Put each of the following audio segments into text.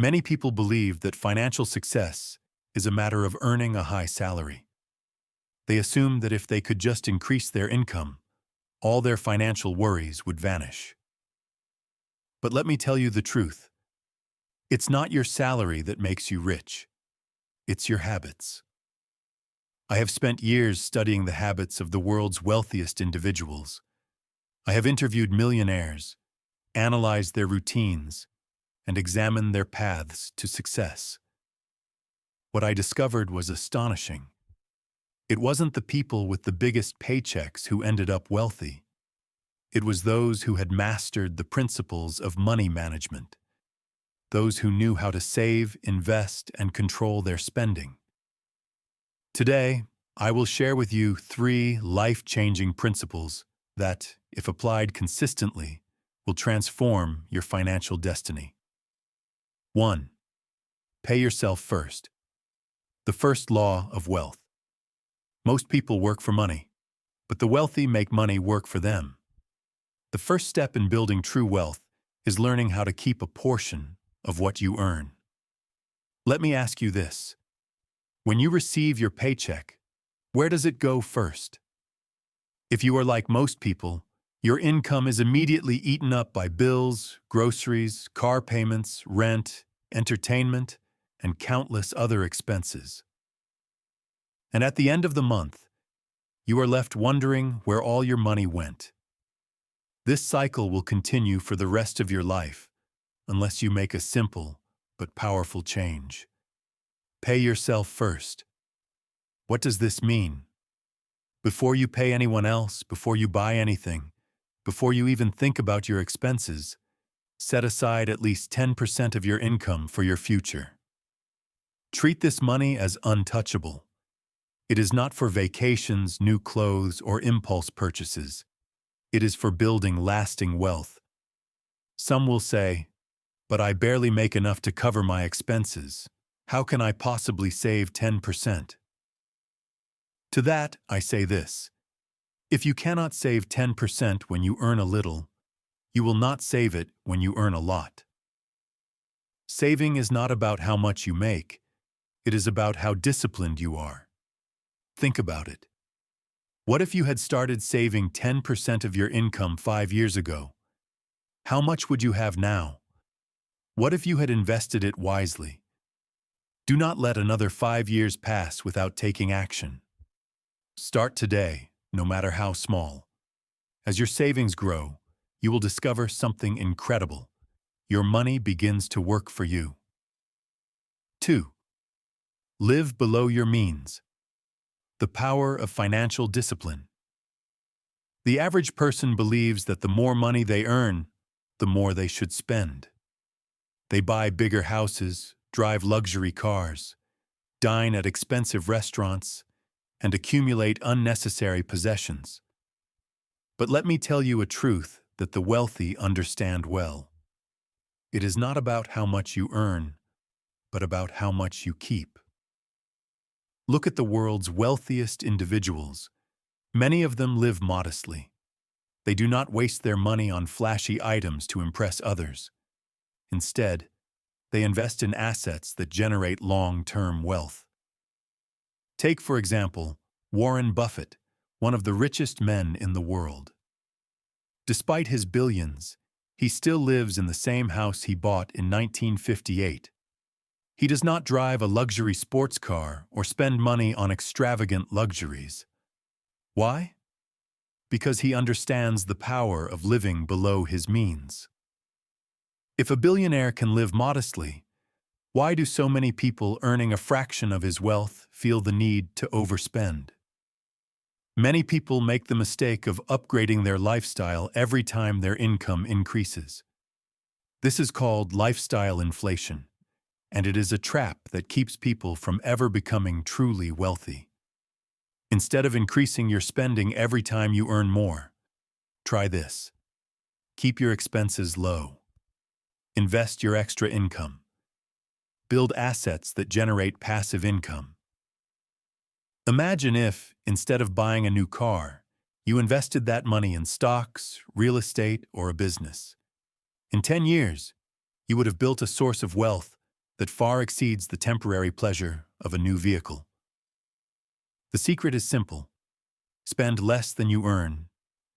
Many people believe that financial success is a matter of earning a high salary. They assume that if they could just increase their income, all their financial worries would vanish. But let me tell you the truth. It's not your salary that makes you rich. It's your habits. I have spent years studying the habits of the world's wealthiest individuals. I have interviewed millionaires, analyzed their routines, and examined their paths to success. What I discovered was astonishing. It wasn't the people with the biggest paychecks who ended up wealthy. It was those who had mastered the principles of money management, those who knew how to save, invest, and control their spending. Today, I will share with you 3 life-changing principles that, if applied consistently, will transform your financial destiny. 1. Pay yourself first. The first law of wealth. Most people work for money, but the wealthy make money work for them. The first step in building true wealth is learning how to keep a portion of what you earn. Let me ask you this. When you receive your paycheck, where does it go first? If you are like most people, your income is immediately eaten up by bills, groceries, car payments, rent, entertainment, and countless other expenses. And at the end of the month, you are left wondering where all your money went. This cycle will continue for the rest of your life, unless you make a simple but powerful change. Pay yourself first. What does this mean? Before you pay anyone else, before you buy anything, before you even think about your expenses, set aside at least 10% of your income for your future. Treat this money as untouchable. It is not for vacations, new clothes, or impulse purchases. It is for building lasting wealth. Some will say, "But I barely make enough to cover my expenses. How can I possibly save 10%? To that, I say this. If you cannot save 10% when you earn a little, you will not save it when you earn a lot. Saving is not about how much you make. It is about how disciplined you are. Think about it. What if you had started saving 10% of your income 5 years ago? How much would you have now? What if you had invested it wisely? Do not let another 5 years pass without taking action. Start today, no matter how small. As your savings grow, you will discover something incredible. Your money begins to work for you. 2. Live below your means. The power of financial discipline. The average person believes that the more money they earn, the more they should spend. They buy bigger houses, drive luxury cars, dine at expensive restaurants, and accumulate unnecessary possessions. But let me tell you a truth that the wealthy understand well. It is not about how much you earn, but about how much you keep. Look at the world's wealthiest individuals. Many of them live modestly. They do not waste their money on flashy items to impress others. Instead, they invest in assets that generate long-term wealth. Take, for example, Warren Buffett, one of the richest men in the world. Despite his billions, he still lives in the same house he bought in 1958. He does not drive a luxury sports car or spend money on extravagant luxuries. Why? Because he understands the power of living below his means. If a billionaire can live modestly, why do so many people earning a fraction of his wealth feel the need to overspend? Many people make the mistake of upgrading their lifestyle every time their income increases. This is called lifestyle inflation, and it is a trap that keeps people from ever becoming truly wealthy. Instead of increasing your spending every time you earn more, try this. Keep your expenses low. Invest your extra income. Build assets that generate passive income. Imagine if, instead of buying a new car, you invested that money in stocks, real estate, or a business. In 10 years, you would have built a source of wealth that far exceeds the temporary pleasure of a new vehicle. The secret is simple. Spend less than you earn,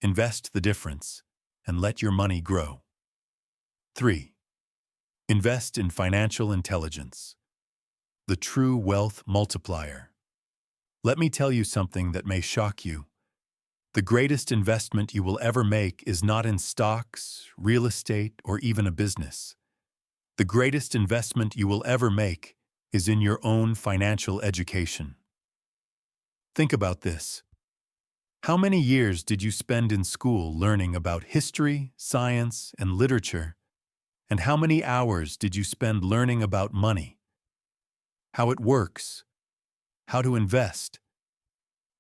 invest the difference, and let your money grow. 3. Invest in financial intelligence, the true wealth multiplier. Let me tell you something that may shock you. The greatest investment you will ever make is not in stocks, real estate, or even a business. The greatest investment you will ever make is in your own financial education. Think about this. How many years did you spend in school learning about history, science, and literature? And how many hours did you spend learning about money? How it works? How to invest?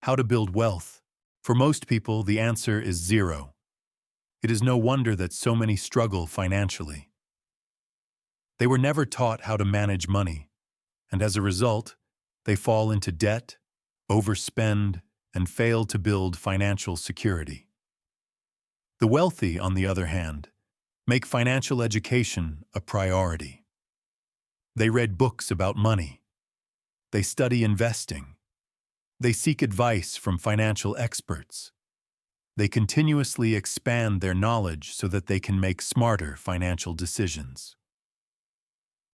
How to build wealth? For most people, the answer is 0. It is no wonder that so many struggle financially. They were never taught how to manage money, and as a result, they fall into debt, overspend, and fail to build financial security. The wealthy, on the other hand, make financial education a priority. They read books about money. They study investing. They seek advice from financial experts. They continuously expand their knowledge so that they can make smarter financial decisions.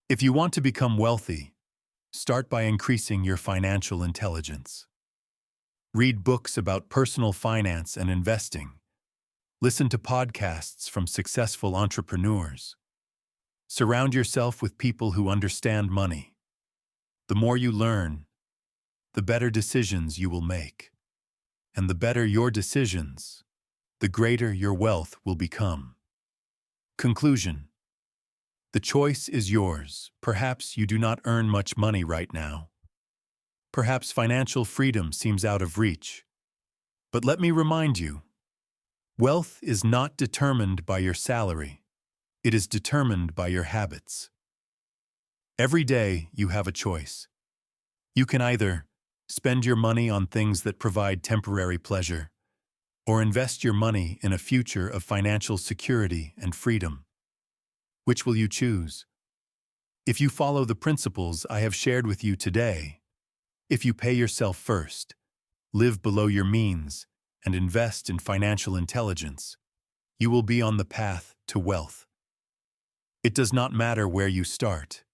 If you want to become wealthy, start by increasing your financial intelligence. Read books about personal finance and investing. Listen to podcasts from successful entrepreneurs. Surround yourself with people who understand money. The more you learn, the better decisions you will make. And the better your decisions, the greater your wealth will become. Conclusion. The choice is yours. Perhaps you do not earn much money right now. Perhaps financial freedom seems out of reach. But let me remind you, wealth is not determined by your salary. It is determined by your habits. Every day you have a choice. You can either spend your money on things that provide temporary pleasure, or invest your money in a future of financial security and freedom. Which will you choose? If you follow the principles I have shared with you today, if you pay yourself first, live below your means, and invest in financial intelligence, you will be on the path to wealth. It does not matter where you start.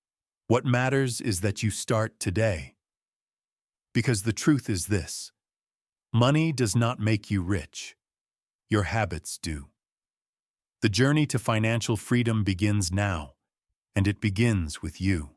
What matters is that you start today. Because the truth is this: money does not make you rich. Your habits do. The journey to financial freedom begins now, and it begins with you.